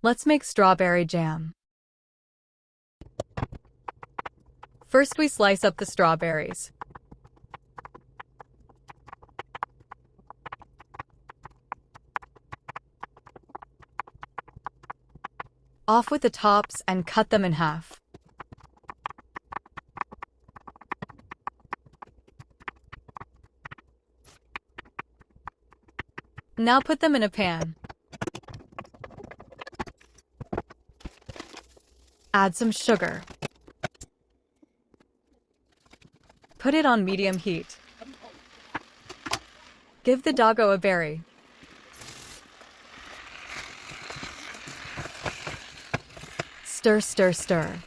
Let's make strawberry jam. First, we slice up the strawberries. Off with the tops and cut them in half. Now put them in a pan. Add some sugar. Put it on medium heat. Give the doggo a berry. Stir, stir, stir.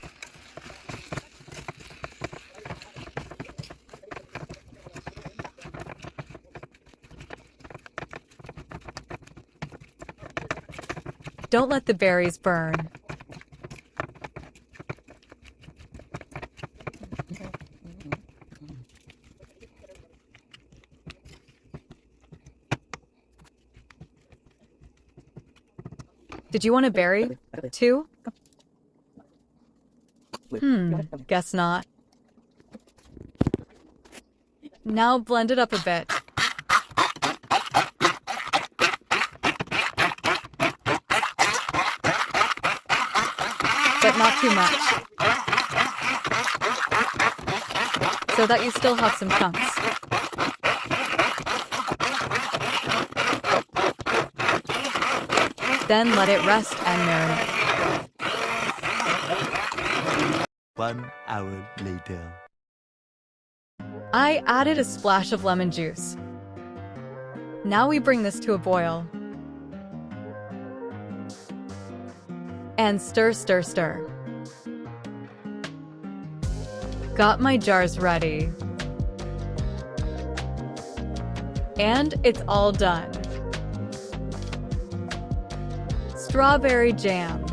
Don't let the berries burn. Did you want a berry, too? Guess not. Now blend it up a bit. But not too much, so that you still have some chunks. Then let it rest and marinate. 1 hour later. I added a splash of lemon juice. Now we bring this to a boil. And stir, stir, stir. Got my jars ready. And it's all done. Strawberry jam.